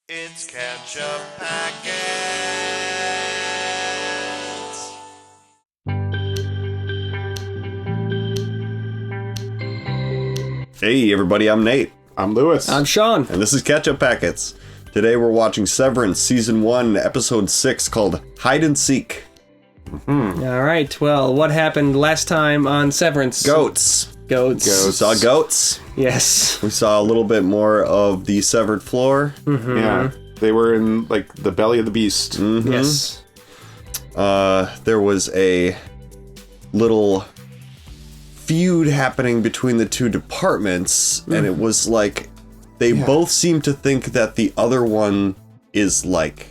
It's Ketchup Packets. Hey everybody, I'm Nate. I'm Lewis. I'm Sean. And this is Ketchup Packets. Today we're watching Severance Season 1, Episode 6 called Hide and Seek. All right, well, what happened last time on Severance? Goats. Goats. We saw goats. Yes. We saw a little bit more of the severed floor. Yeah, they were in like the belly of the beast. Yes. There was a little feud happening between the two departments, and it was like they both seem to think that the other one is like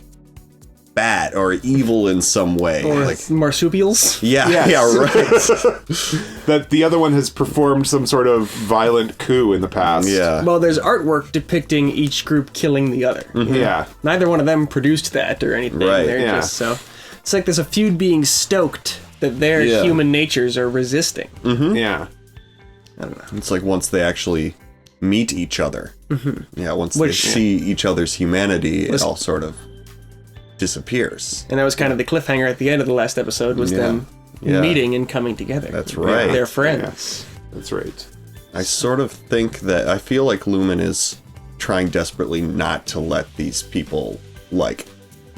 bad or evil in some way. Or like marsupials. yeah, Yes. yeah, right. That the other one has performed some sort of violent coup in the past. Yeah. Well, there's artwork depicting each group killing the other. Yeah. Neither one of them produced that or anything. Right, They're yeah. just so it's like there's a feud being stoked that their Yeah. human natures are resisting. Yeah. I don't know. It's like once they actually meet each other. Yeah, once Which- they see each other's humanity, it all sort of disappears. And that was kind of the cliffhanger at the end of the last episode was them Yeah. meeting and coming together. That's right. They're friends. That's right. I sort of think that I feel like Lumon is trying desperately not to let these people like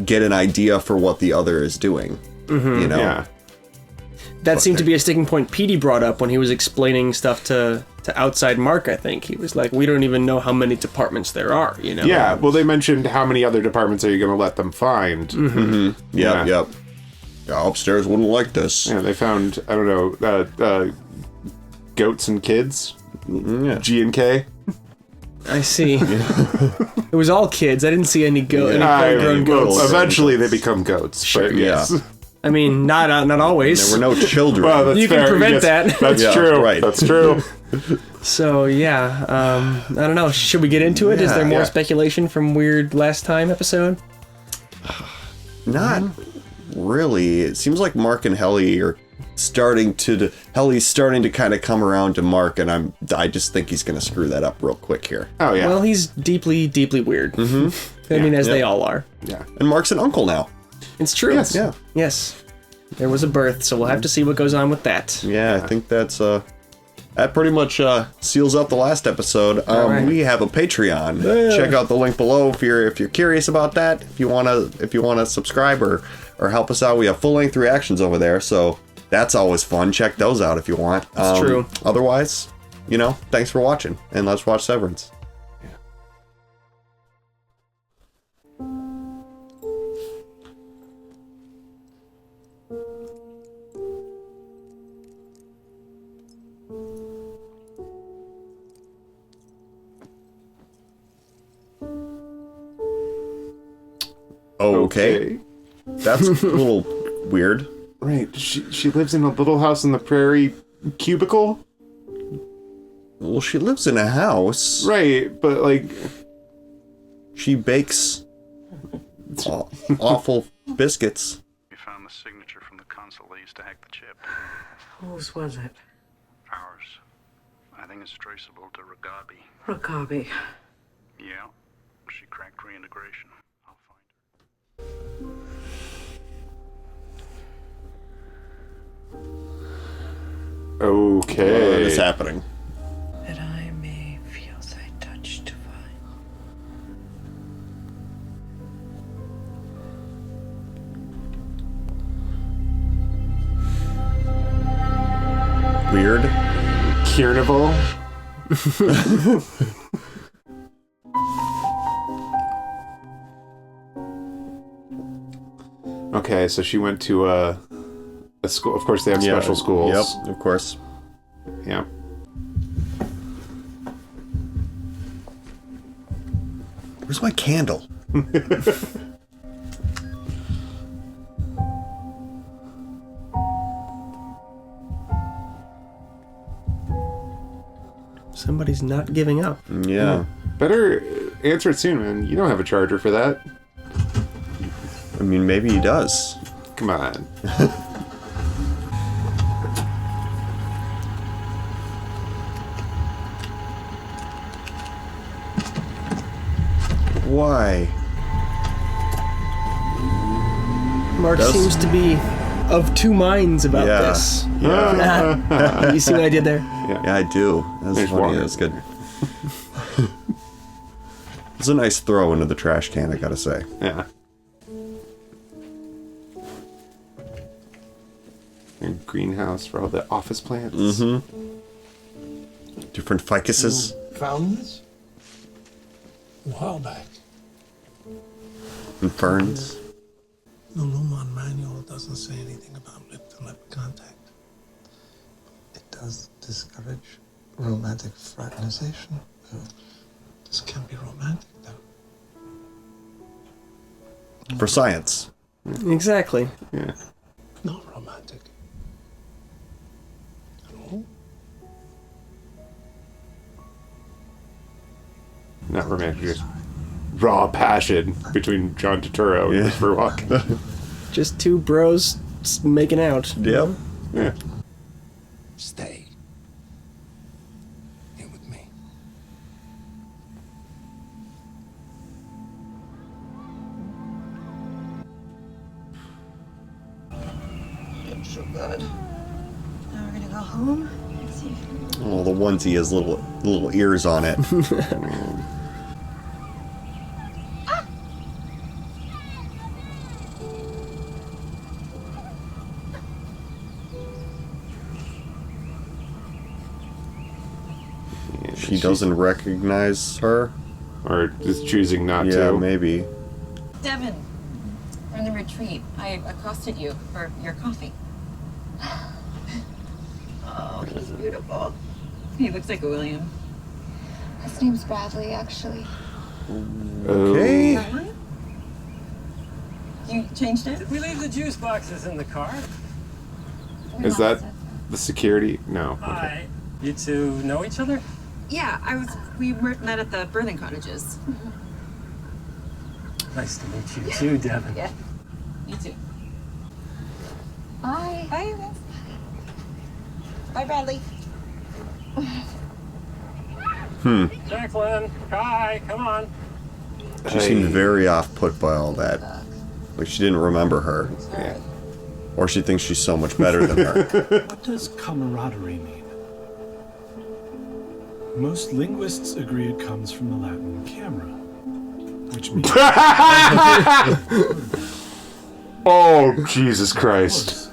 get an idea for what the other is doing. You know? Yeah. That seemed to be a sticking point Petey brought up when he was explaining stuff to outside Mark, I think. He was like, we don't even know how many departments there are, you know? Yeah. Well, they mentioned how many other departments are you going to let them find? Yep, Yeah. yep. Yeah, upstairs wouldn't like this. Yeah, they found, I don't know, goats and kids. Yeah. G and K. I see. It was all kids. I didn't see any I grown mean, goats. well, eventually they become goats. Sure. But yes. Yeah. I mean, not always. There were no children. Well, that's You can fair. prevent Yes, that. That's Yeah, true. right. That's true. So, yeah. I don't know. Should we get into it? Is there more Yeah. speculation from Weird Last Time episode? Not really. It seems like Mark and Helly are starting to... Helly's starting to kind of come around to Mark, and I just think he's going to screw that up real quick here. Oh, yeah. Well, he's deeply, deeply weird. I mean, as they all are. yeah. And Mark's an uncle now. It's true. Yes. Yeah. Yes. There was a birth, so we'll have to see what goes on with that. Yeah, I think that's that pretty much seals up the last episode. right. We have a Patreon. Check out the link below if you're curious about that. If you wanna subscribe or help us out, we have full length reactions over there. So that's always fun. Check those out if you want. That's true. Otherwise, thanks for watching, and let's watch Severance. Okay. That's a little weird. Right. She lives in a little house in the prairie cubicle. Well, she lives in a house. Right, but like, She bakes awful biscuits. We found the signature from the console they used to hack the chip. Whose was it? Ours. I think it's traceable to Ragabi. Rakabi. Yeah. She cracked reintegration. I'll find her. okay. What is happening? That I may feel thy touch divine. Weird. Carnival. Okay, so she went to a school. Of course, they have special schools. Yep, of course. Yeah. Where's my candle? Somebody's not giving up. Yeah. Better answer it soon, man. You don't have a charger for that. I mean, maybe he does. Come on. Why? Mark seems to be of two minds about this. Yeah. You see what I did there? Yeah, I do. That was funny. That was good. It's a nice throw into the trash can, I gotta say. Yeah. And greenhouse for all the office plants. Mm-hmm. Different ficuses. Found this? A while back. And ferns. The Lumon manual doesn't say anything about lip-to-lip contact. It does discourage romantic fraternization. This can't be romantic, though. For science. Exactly. Yeah. Not romantic. At all. Not romantic, just raw passion between John Turturro and Christopher Walken. Just two bros making out. Yep. Yeah. Stay. Here with me. I'm so good. Now we're gonna go home and see if Oh, the onesie has little ears on it. She doesn't recognize her? Or just choosing not Yeah, to. maybe. Devin, from the retreat, I accosted you for your coffee. Oh, he's beautiful. He looks like a William. His name's Bradley, actually. Okay. That one? You changed it? Did we leave the juice boxes in the car? Is that the security? No. Okay. Hi. You two know each other? Yeah, we met at the birthing cottages. Nice to meet you too, Devin. Yeah, you too. Bye. Bye. Bye, Bradley. Jacqueline, Kai, come on. She seemed very off-put by all that. Like she didn't remember her. Yeah. Or she thinks she's so much better than her. What does camaraderie mean? Most linguists agree it comes from the Latin camera, which means... Oh, Jesus Christ.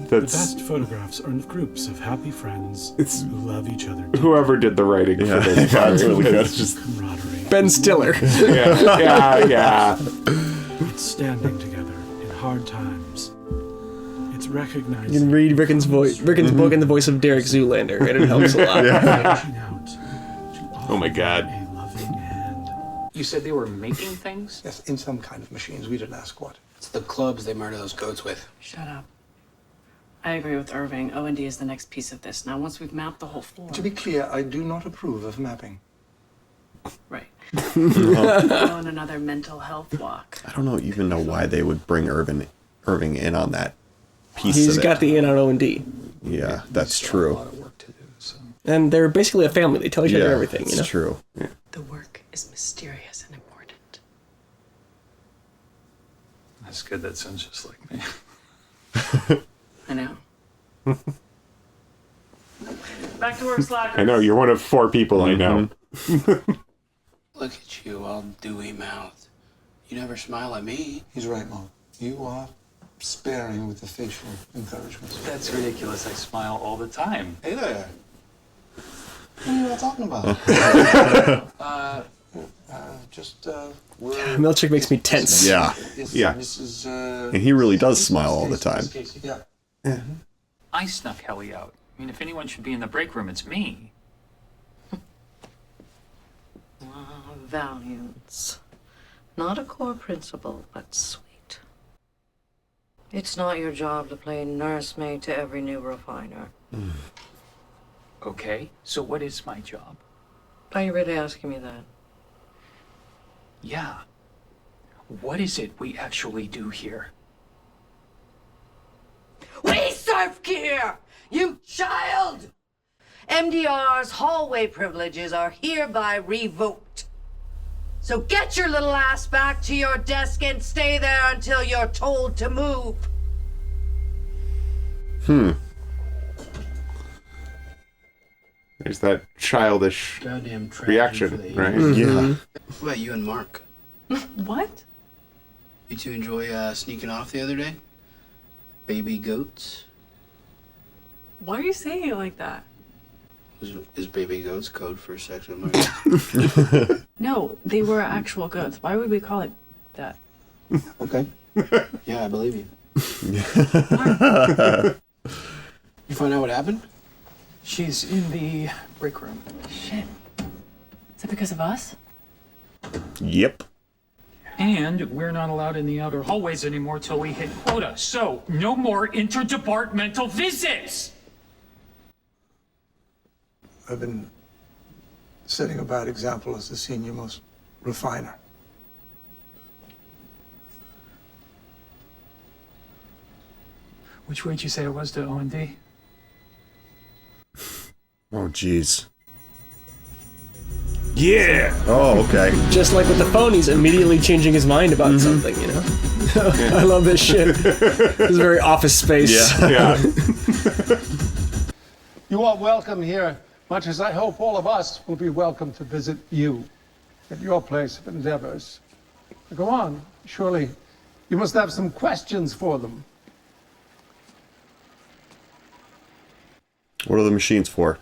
The That's best photographs are of groups of happy friends It's- who love each other deeply. whoever did the writing for this part. it's really good. It's just Camaraderie. Ben Stiller. yeah. It's standing together in hard times. It's You recognizing... can read Rickon's book in the voice of Derek Zoolander, and it helps a lot. reaching out to Oh my God. offer a loving hand. You said they were making things? Yes, in some kind of machines. We didn't ask what. It's the clubs they murder those goats with. Shut up. I agree with Irving. O&D is the next piece of this. Now, once we've mapped the whole floor... To be clear, I do not approve of mapping. Right. Go on another mental health walk. I don't even know why they would bring Irving in on that piece He's of it. got the in on O&D. Yeah, that's Still a true. lot of work to do, so. And they're basically a family. They tell each other everything, you know? it's true. The work is mysterious and important. That's good. That sounds just like me. I know. Back to work, slackers. I know, you're one of 4 people I know. Look at you, all dewy-mouthed. You never smile at me. He's right, Mom. You are sparing with the facial encouragement. That's ridiculous. I smile all the time. Hey there. What are you all talking about? We're... Milchick makes me tense. Yeah. Yes, Yeah. Mrs. And he really does smile all the time. Yeah. I snuck Helly out. I mean, if anyone should be in the break room, it's me. Valiance. Not a core principle, but sweet. It's not your job to play nursemaid to every new refiner. Okay, so what is my job? Are you really asking me that? Yeah. What is it we actually do here? We serve gear, you child! MDR's hallway privileges are hereby revoked. So get your little ass back to your desk and stay there until you're told to move. There's that childish Goddamn tragedy for reaction, the right? ages. Yeah. What about you and Mark? What? You two enjoy sneaking off the other day? Baby goats? Why are you saying it like that? Is baby goats code for sex with Mark? No, they were actual goats. Why would we call it that? Okay. Yeah, I believe you. You find out what happened? She's in the break room. Shit. Is that because of us? Yep. And we're not allowed in the outer hallways anymore till we hit quota. So, no more interdepartmental visits! I've been setting a bad example as the senior most refiner. Which way'd you say it was to O&D? Oh, jeez. Yeah! Oh, okay. Just like with the phone, he's immediately changing his mind about something, you know? I love this shit. This is very Office Space. Yeah. You are welcome here, much as I hope all of us will be welcome to visit you at your place of endeavors. Go on. Surely you must have some questions for them. What are the machines for?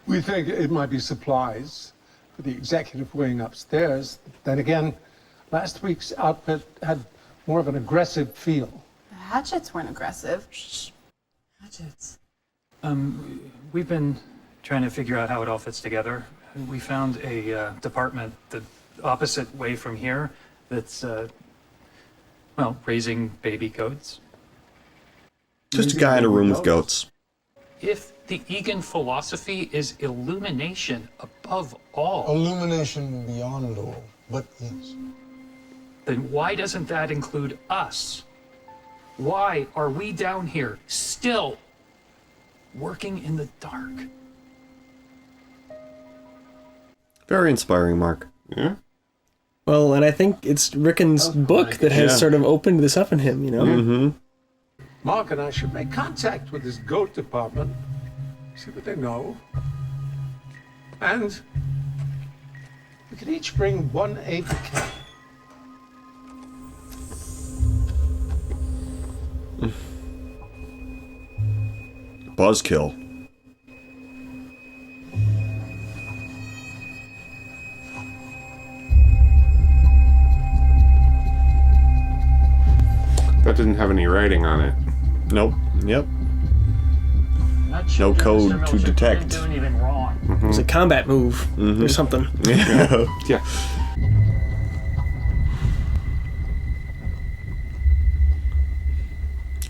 We think it might be supplies for the executive wing upstairs. Then again, last week's outfit had more of an aggressive feel. The hatchets weren't aggressive. Hatchets. We've been trying to figure out how it all fits together. We found a department the opposite way from here that's, well, raising baby goats. Just a guy in a room with goats. If the Egan philosophy is illumination above all, Illumination beyond all, but yes. then why doesn't that include us? Why are we down here still working in the dark? Very inspiring, Mark. Yeah. Well, and I think it's Rickon's book that has sort of opened this up in him, you know? Mm-hmm. Mark and I should make contact with this goat department, see what they know. And we could each bring one aide de camp. Buzzkill. That didn't have any writing on it. Nope. Yep. Not No children, code Mr. to Milcher couldn't detect. do anything wrong. It was a combat move or something. Yeah.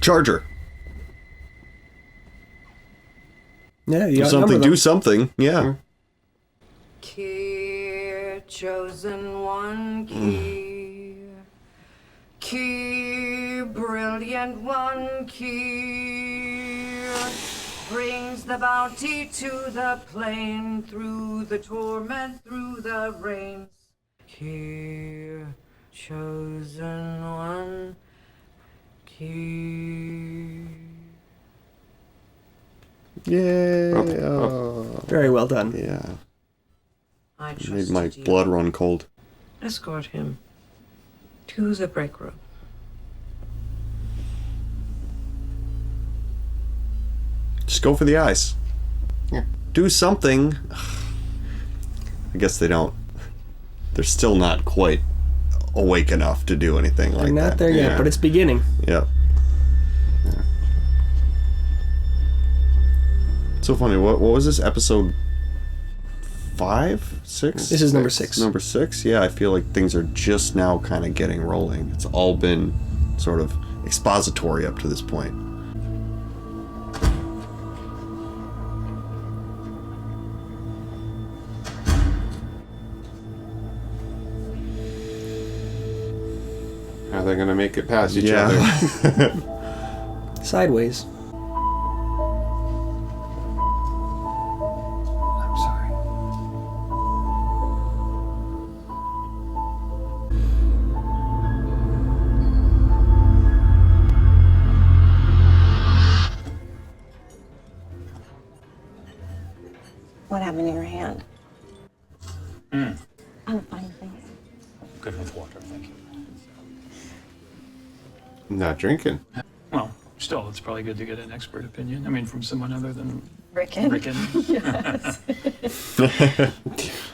Charger. Yeah, you Do outnumber something. them. Do something. Yeah. Kir, chosen one, Kir, brilliant one, Kir, brings the bounty to the plain, through the torment, through the rains. Kir, chosen one, Kir. Yay. Very well done. Yeah. I Made trusted my you. blood run cold. Escort him to the break room. Just go for the eyes. Yeah. Do something. I guess they don't. They're still not quite awake enough to do anything like They're that. not there yet, Yeah. but it's beginning. Yep. Yeah. So funny. What was this episode? 5, 6? This is number 6. Number 6. Yeah, I feel like things are just now kind of getting rolling. It's all been sort of expository up to this point. How are they going to make it past each Yeah. other? Sideways. I'm sorry. water, thank you. Not drinking. Well, still, it's probably good to get an expert opinion. I mean, from someone other than Rickon. Rickon.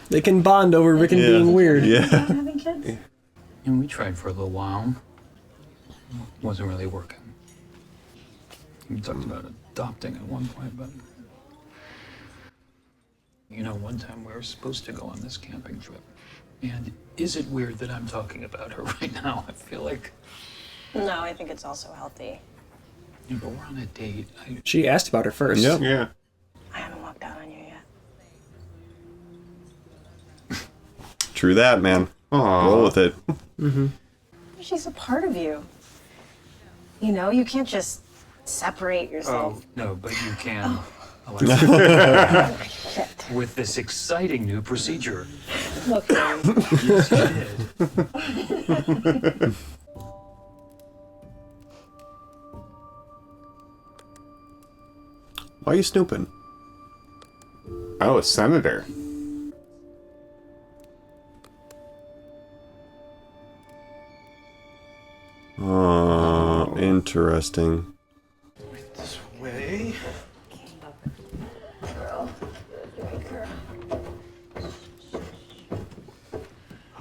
They can bond over Rickon being weird. Having kids? And we tried for a little while. Wasn't really working. We talked about adopting at one point, but... You know, one time we were supposed to go on this camping trip. And is it weird that I'm talking about her right now? I feel like... No, I think it's also healthy. Yeah, but we're on a date. She asked about her first. Yep. Yeah. I haven't walked out on you yet. True that, man. Aww. Roll with it. She's a part of you. You know, you can't just separate yourself. Oh, no, but you can. Oh, shit. With this exciting new procedure. Look, Yes, you did. Why are you snooping? Oh, a senator. Oh, interesting. This way.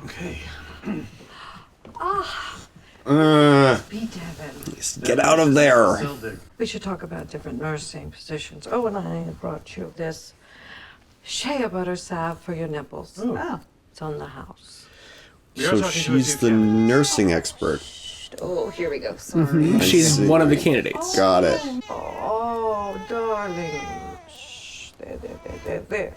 Okay. Be Devin. Get out of there. We should talk about different nursing positions. Oh, and I brought you this shea butter salve for your nipples. Oh. It's on the house. So she's the nursing expert. Oh, here we go. Sorry. She's one of the candidates. Got it. Oh, darling. Shh. There.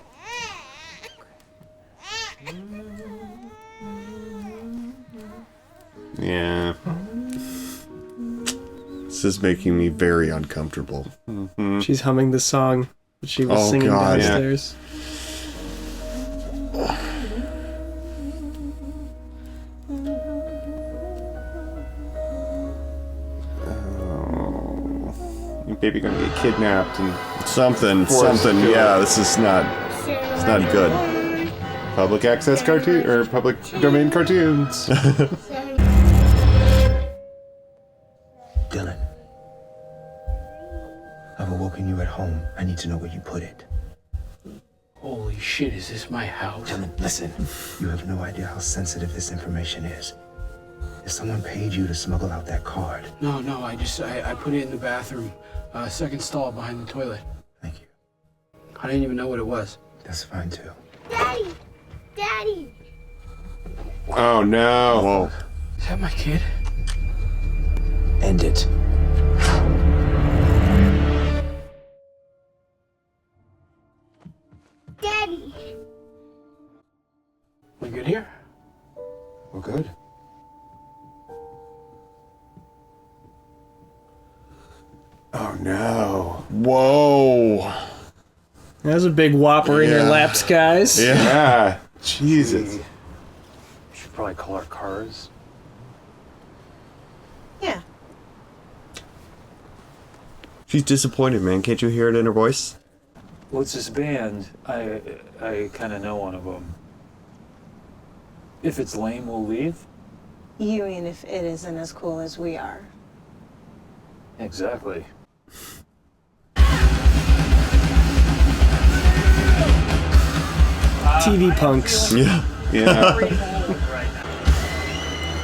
Yeah. This is making me very uncomfortable. She's humming the song that she was Oh, singing God. downstairs. Your baby gonna get kidnapped and Something. killed. Yeah, this is not. It's not good. public access cartoon or public domain cartoons. Dylan, I've awoken you at home. I need to know where you put it. Holy shit, is this my house? Dylan, listen. You have no idea how sensitive this information is. If someone paid you to smuggle out that card. No, I put it in the bathroom. Second stall behind the toilet. Thank you. I didn't even know what it was. That's fine too. Daddy! Daddy! Oh no. Whoa. Is that my kid? End it. Daddy! We good here? We're good. Oh no. Whoa. That was a big whopper in your laps, guys. Yeah. Jesus. We should probably call our cars. Yeah. She's disappointed, man. Can't you hear it in her voice? Well, it's this band. I kind of know one of them. If it's lame, we'll leave. You mean if it isn't as cool as we are? Exactly. TV punks. Yeah. Yeah.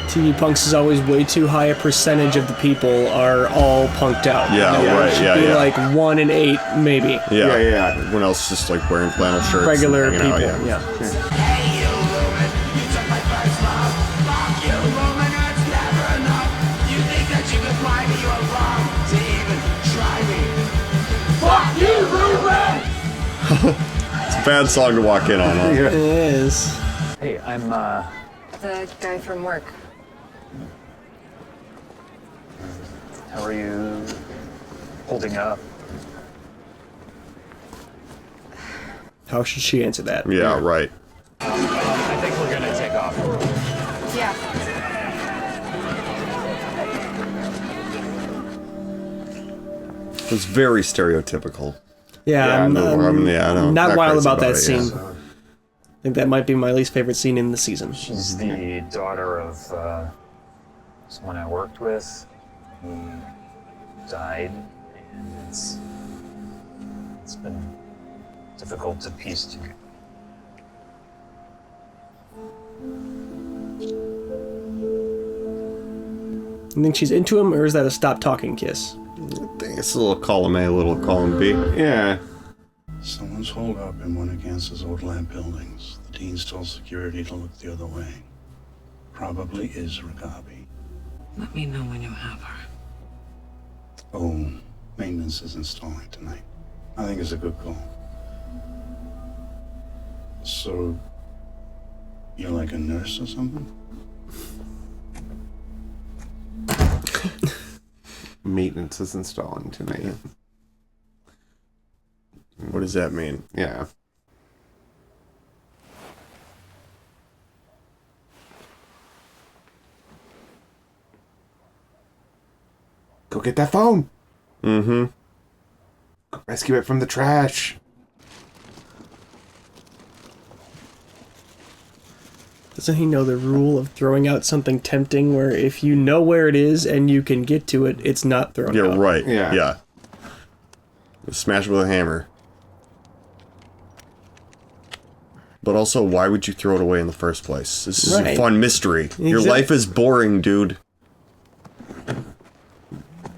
TV punks is always way too high a percentage of the people are all punked out. Yeah, You know, right, it should yeah, be yeah. like 1 in 8, maybe. Yeah. Everyone else just like wearing flannel shirts. Regular and people. hanging out, Yeah. It's a bad song to walk in on, huh? It is. Hey, I'm The guy from work. How are you holding up? How should she answer that? Yeah, right. I think we're gonna take off. Yeah. It was very stereotypical. Yeah, I know. not not wild crazy about that it, scene. think that might be my least favorite scene in the season. She's the daughter of someone I worked with who died, and it's been difficult to piece together. You think she's into him, or is that a stop talking kiss? I think it's a little column A, a little column B. Yeah. Someone's holed up in one of Gance's old lab buildings. The dean's told security to look the other way. Probably is Ragabi. Let me know when you have her. Oh, maintenance is installing tonight. I think it's a good call. So, you're like a nurse or something? Maintenance is installing tonight. What does that mean? Yeah. Go get that phone. Mm-hmm. Go rescue it from the trash. Doesn't he know the rule of throwing out something tempting where if you know where it is and you can get to it, it's not thrown out? Yeah, right. Yeah. Yeah. Smash it with a hammer. But also, why would you throw it away in the first place? This is a Right. fun mystery. Your Exact- life is boring, dude.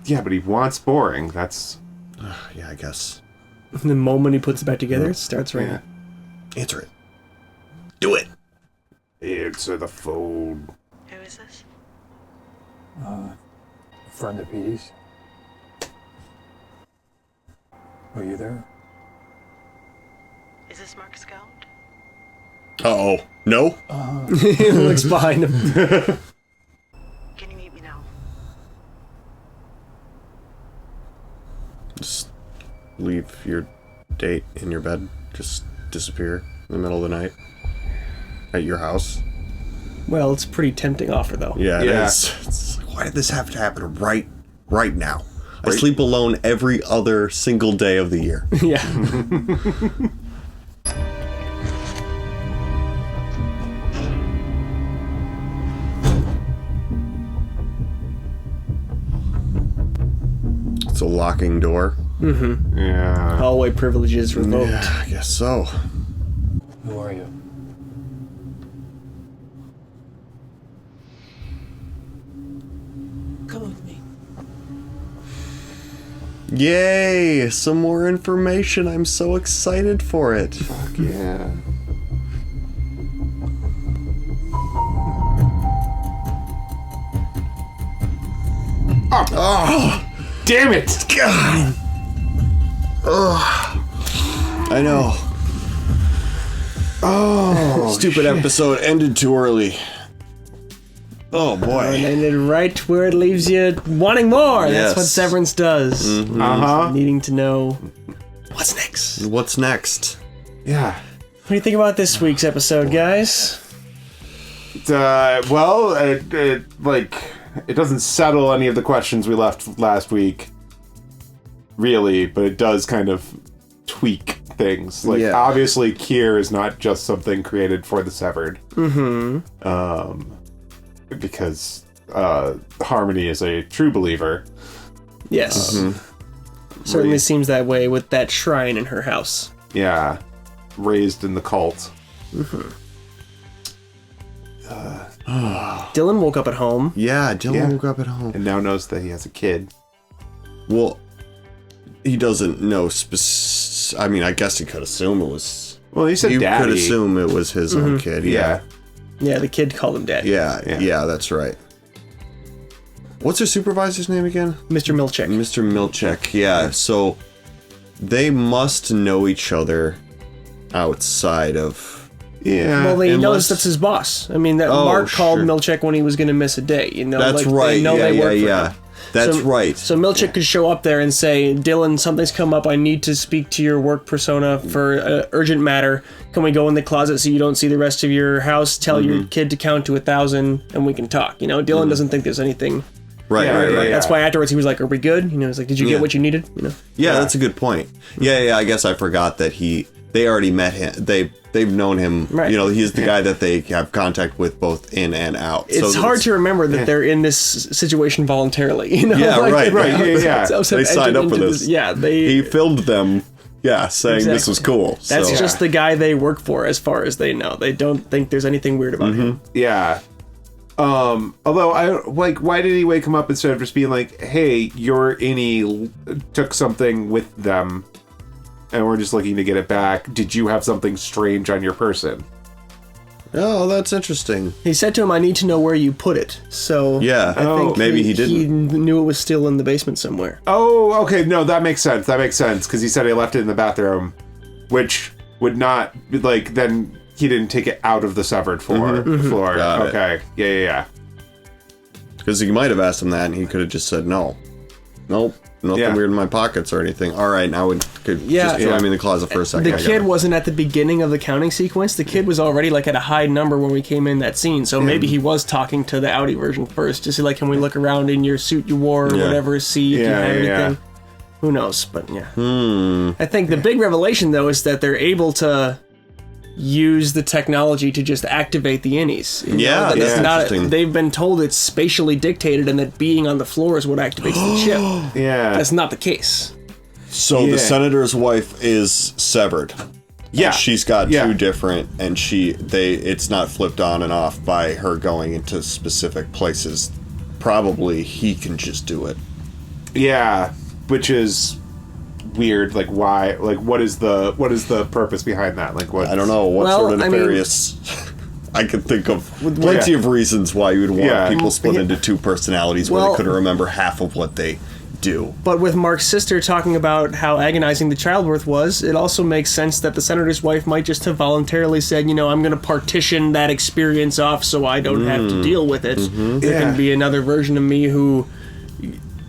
Yeah, but he wants boring. That's... Yeah, I guess. The moment he puts it back together, it starts raining. Answer it. Do it. Answer the phone. Who is this? A friend of Petey's. Were you there? Is this Mark Scout? Uh-oh. No? He looks behind him. Can you meet me now? Just leave your date in your bed. Just disappear in the middle of the night. At your house. Well, it's a pretty tempting offer, though. Yeah, it Yeah. is. It's like, why did this have to happen right now? I sleep alone every other single day of the year. Yeah. It's a locking door. Mm-hmm. Yeah. Hallway privileges revoked. Yeah, I guess so. Who are you? Come with me. Yay! Some more information. I'm so excited for it. Fuck yeah. Oh! Damn it! God! Ugh. I know. Oh, Stupid episode ended too early. Oh And boy. ended right where it leaves you wanting more. Yes. That's what Severance does. Mhm. Uh-huh. Needing to know what's next. What's next? Yeah. What do you think about this week's episode, guys? Well, it doesn't settle any of the questions we left last week, really, but it does kind of tweak things. Like, Yeah. obviously, Kier is not just something created for the Severed. Mm-hmm. Because Harmony is a true believer. Yes. Mm-hmm. Certainly seems that way with that shrine in her house. Yeah. Raised in the cult. Mm-hmm. Dylan woke up at home. Yeah, Dylan Yeah. woke up at home. And now knows that he has a kid. Well, he doesn't know I mean, I guess he could assume it was... Well, he said you daddy. could assume it was his own kid, yeah. Yeah, the kid called him Daddy. Yeah, that's right. What's her supervisor's name again? Mr. Milchek. Mr. Milchek, yeah. So they must know each other outside of... Yeah. Well, he knows unless- that's his boss. I mean, that Oh, Mark called sure. Milchek when he was going to miss a day. You know, That's like, right. They know Yeah, they work for yeah. him. That's So- right. So Milchek could show up there and say, Dylan, something's come up. I need to speak to your work persona for urgent matter. Can we go in the closet so you don't see the rest of your house? Tell your kid to count to 1,000 and we can talk. You know, Dylan doesn't think there's anything. Right, Yeah, right, yeah, right. yeah. That's why afterwards he was like, are we good? You know, he's like, did you Yeah. get what you needed? You know. Yeah, that's a good point. Yeah, I guess I forgot that they already met him. They've known him. Right. You know, he's the guy that they have contact with both in and out. It's hard to remember that they're in this situation voluntarily. You know? Yeah, right. Yeah. They signed up for this. He filmed them. Yeah, saying this was cool. That's so. just the guy they work for, as far as they know. They don't think there's anything weird about him. Yeah. Although why did he wake him up instead of just being like, "Hey, your innie took something with them, and we're just looking to get it back. Did you have something strange on your person?" Oh, that's interesting. He said to him, "I need to know where you put it." So yeah, I think maybe he didn't. He knew it was still in the basement somewhere. Oh, okay. No, that makes sense. Because he said he left it in the bathroom, which would not like then. He didn't take it out of the severed floor. Got it. Okay. Yeah. Because he might have asked him that, and he could have just said no. Nope. Nothing weird in my pockets or anything. All right, now we could just join me in the closet for a second. The kid wasn't at the beginning of the counting sequence. The kid was already like at a high number when we came in that scene. So maybe he was talking to the Audi version first, just like, can we look around in your suit you wore or whatever, see if you have anything. Who knows? But yeah. I think the big revelation though is that they're able to use the technology to just activate the innies. That's interesting. They've been told it's spatially dictated and that being on the floor is what activates the chip. Yeah. That's not the case. So the senator's wife is severed. Yeah. And she's got two different, and it's not flipped on and off by her going into specific places. Probably he can just do it. Yeah, which is weird. Like, why? Like, what is the purpose behind that? Like, what? I don't know. What sort of nefarious? I could think of plenty of reasons why you would want people split into two personalities where they couldn't remember half of what they do. But with Mark's sister talking about how agonizing the childbirth was, it also makes sense that the senator's wife might just have voluntarily said, I'm going to partition that experience off so I don't have to deal with it. There can be another version of me who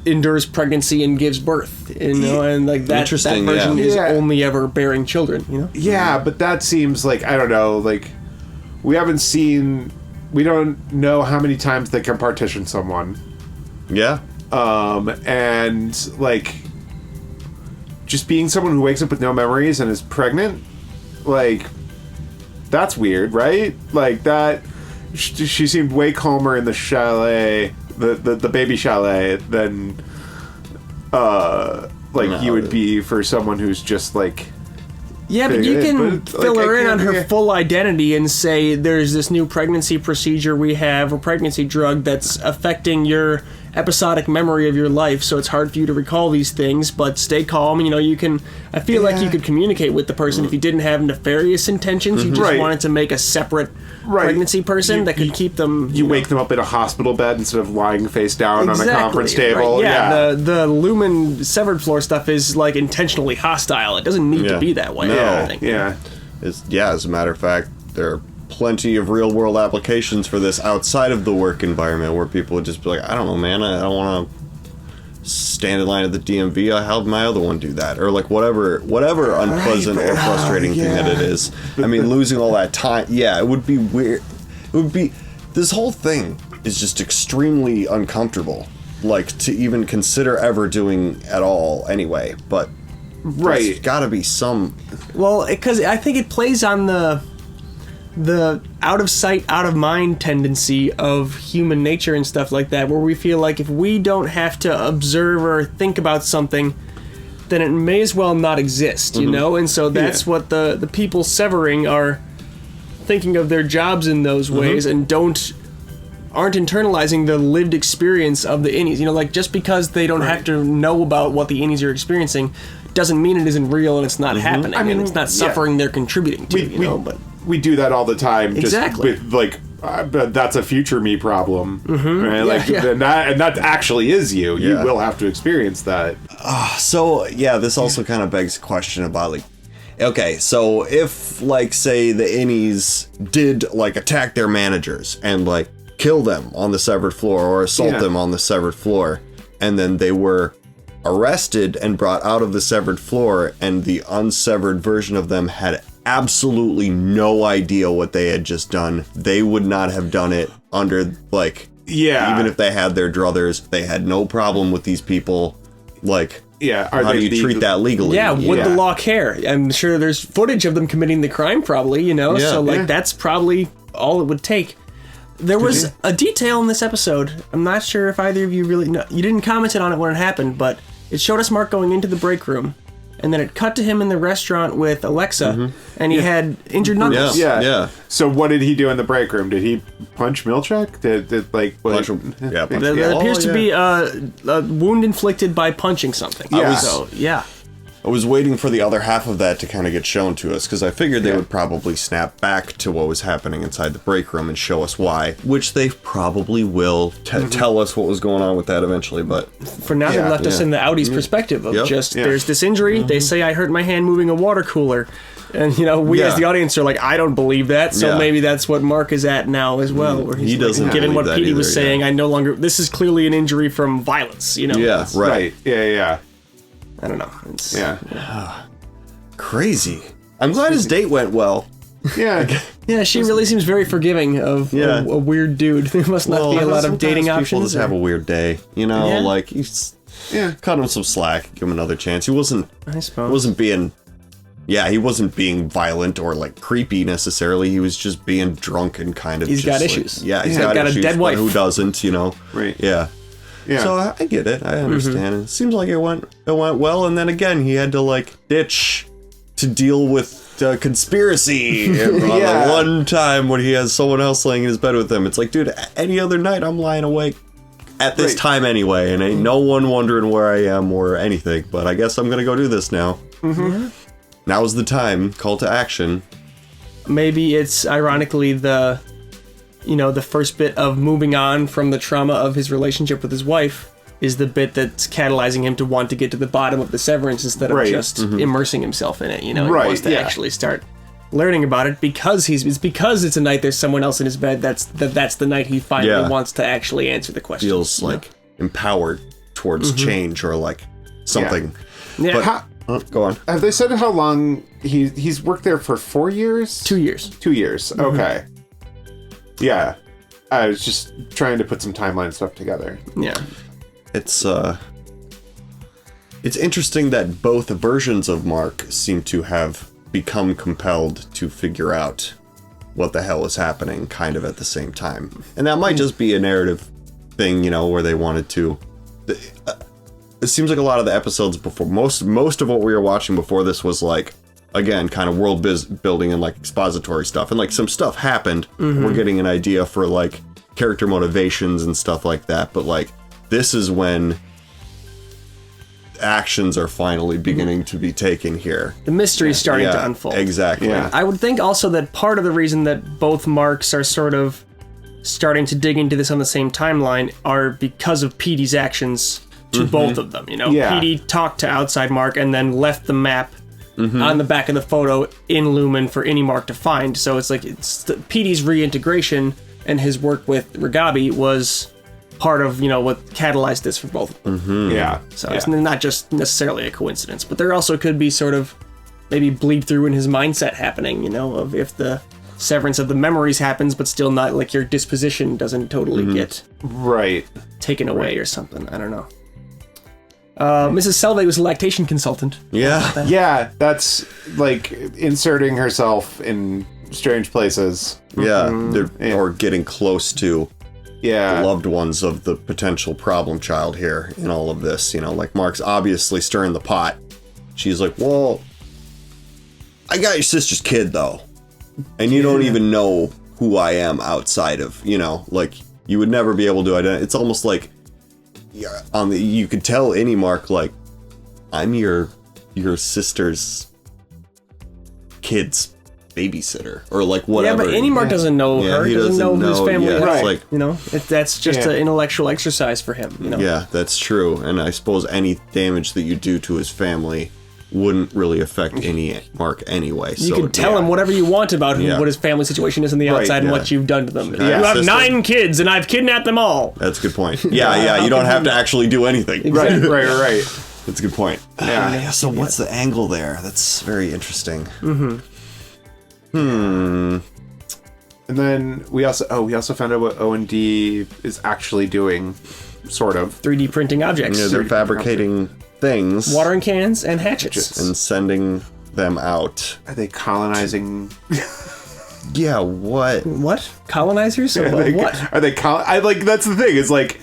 endures pregnancy and gives birth, and like that version is only ever bearing children, Yeah, but that seems like, I don't know, like we don't know how many times they can partition someone. Yeah. And like just being someone who wakes up with no memories and is pregnant, like that's weird, right? Like that she seemed way calmer in the chalet, the baby chalet than you would be for someone who's just like. Yeah, but you can fill her in on her full identity and say there's this new pregnancy procedure we have, a pregnancy drug that's affecting your episodic memory of your life, so it's hard for you to recall these things, but stay calm. You can. I feel like you could communicate with the person if you didn't have nefarious intentions. You just wanted to make a separate pregnancy person that could keep them. You wake them up in a hospital bed instead of lying face down on a conference table. Right. Yeah, the Lumon severed floor stuff is like intentionally hostile. It doesn't need to be that way. No. I think. As a matter of fact, there are plenty of real world applications for this outside of the work environment where people would just be like, I don't know, man, I don't want to stand in line at the DMV. I'll have my other one do that, or like whatever unpleasant or frustrating thing that it is. I mean, losing all that time. Yeah, it would be weird. It would be. This whole thing is just extremely uncomfortable. Like to even consider ever doing at all. Anyway, but there's got to be some. Well, because I think it plays on the out of sight, out of mind tendency of human nature and stuff like that, where we feel like if we don't have to observe or think about something, then it may as well not exist, And so that's what the people severing are thinking of their jobs in those ways and aren't internalizing the lived experience of the innies. Like just because they don't have to know about what the innies are experiencing doesn't mean it isn't real and it's not happening. I mean, and it's not suffering they're contributing to, but we do that all the time. Exactly. Just with like, that's a future me problem, right? And that actually is you. You will have to experience that. This also kind of begs a question about like, okay, so if like say the innies did like attack their managers and like kill them on the severed floor or assault them on the severed floor, and then they were arrested and brought out of the severed floor, and the unsevered version of them had absolutely no idea what they had just done, they would not have done it under like even if they had their druthers, they had no problem with these people like Yeah. How do you treat that legally? Yeah, would the law care? I'm sure there's footage of them committing the crime, probably, you know? Yeah. So, like, Yeah. that's probably all it would take. There was a detail in this episode. I'm not sure if either of you really know. You didn't comment on it when it happened, but it showed us Mark going into the break room, and then it cut to him in the restaurant with Alexa, and he had injured knuckles. Yeah. So what did he do in the break room? Did he punch Milchek? Did like punch him? There appears to be a wound inflicted by punching something. Yeah. So, yeah. I was waiting for the other half of that to kind of get shown to us, because I figured they would probably snap back to what was happening inside the break room and show us why, which they probably will tell us what was going on with that eventually, but... For now, they left us in the Audi's perspective of there's this injury, they say I hurt my hand moving a water cooler, and, you know, we as the audience are like, I don't believe that, so maybe that's what Mark is at now as well, where he's he doesn't like, given what believe that Petey was either, saying, I no longer... This is clearly an injury from violence, you know? Yeah, right. Yeah. I don't know. It's, Crazy. I'm glad his date went well. Yeah. Yeah, she really seems very forgiving of a weird dude. There must not be a lot of dating People options. just have a weird day, you know, Yeah. like, he's cut him some slack, give him another chance. He wasn't being violent or like creepy necessarily. He was just being drunk and kind of He's just got like, issues. Yeah, he's Yeah. got a issues, dead but wife. who doesn't, you know? Right. Yeah. Yeah. So I get it. I understand. It seems like it went well, and then again he had to like ditch to deal with conspiracy on the one time when he has someone else laying in his bed with him. It's like, dude, any other night I'm lying awake at this time anyway, and ain't no one wondering where I am or anything. But I guess I'm gonna go do this now. Now's the time. Call to action. Maybe it's ironically the first bit of moving on from the trauma of his relationship with his wife is the bit that's catalyzing him to want to get to the bottom of the severance instead of just immersing himself in it. You know, he wants to actually start learning about it because it's a night there's someone else in his bed. That's the night he finally wants to actually answer the question. Feels like empowered towards change or like something. Yeah. But go on. Have they said how long he's worked there for? 4 years? 2 years. 2 years. Okay. Yeah. I was just trying to put some timeline stuff together. Yeah. It's interesting that both versions of Mark seem to have become compelled to figure out what the hell is happening kind of at the same time. And that might just be a narrative thing, you know, where they wanted to... It seems like a lot of the episodes before, most of what we were watching before this was like, again, kind of world building and like expository stuff. And like some stuff happened. We're getting an idea for like character motivations and stuff like that. But like, this is when actions are finally beginning to be taken here. The mystery is starting to unfold. Exactly. Yeah. I would think also that part of the reason that both Marks are sort of starting to dig into this on the same timeline are because of Petey's actions to both of them. You know, Petey talked to outside Mark and then left the map on the back of the photo in Lumon for any Mark to find. So it's like Petey's reintegration and his work with Ragabi was part of, you know, what catalyzed this for both of them. Yeah. So it's not just necessarily a coincidence, but there also could be sort of maybe bleed through in his mindset happening, you know, of if the severance of the memories happens, but still not like your disposition doesn't totally get taken away or something. I don't know. Mrs. Selvig was a lactation consultant. Yeah. Yeah, that's like inserting herself in strange places. Yeah. Or getting close to the loved ones of the potential problem child here in all of this. You know, like Mark's obviously stirring the pot. She's like, well, I got your sister's kid though. And you don't even know who I am outside of, you know, like you would never be able to identify. It's almost like you could tell any Mark, like, I'm your sister's kid's babysitter or like whatever. Yeah, but any Mark doesn't know her. He doesn't know whose family it is. Like, you know, that's just an intellectual exercise for him. You know? Yeah, that's true. And I suppose any damage that you do to his family wouldn't really affect any Mark anyway. You can tell him whatever you want about what his family situation is on the outside and what you've done to them. You have 9 kids and I've kidnapped them all. That's a good point. Yeah, you don't have to actually do anything. Exactly. Right. That's a good point. Yeah. So what's the angle there? That's very interesting. And then we also found out what O&D is actually doing sort of. 3D printing objects. Yeah, they're fabricating things. Watering cans and hatchets. And sending them out. Are they colonizing? Yeah, what? What? Colonizers? What? Are they I like, that's the thing. It's like,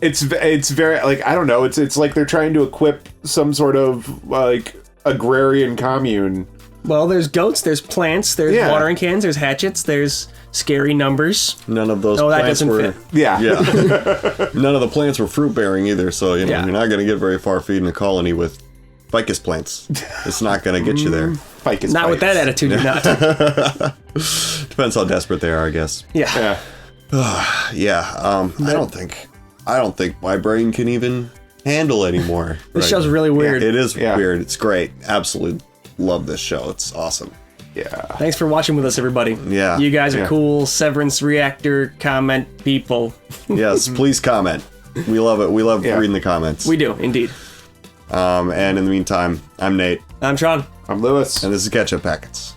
it's very, like, I don't know. It's like they're trying to equip some sort of, like, agrarian commune. Well, there's goats, there's plants, there's watering cans, there's hatchets, there's scary numbers. None of those that plants doesn't were... fit. Yeah. None of the plants were fruit-bearing either, so, you know, you're not going to get very far feeding a colony with ficus plants. It's not going to get you there. Ficus Not with that attitude, you're not. Depends how desperate they are, I guess. Yeah. I don't think my brain can even handle anymore. This show's really weird. It is weird. It's great. Absolutely love this show. It's awesome. Yeah. Thanks for watching with us, everybody. Yeah. You guys are cool Severance reactor comment people. Yes, please comment. We love it. We love reading the comments. We do, indeed. And in the meantime, I'm Nate. I'm Sean. I'm Lewis. And this is Ketchup Packets.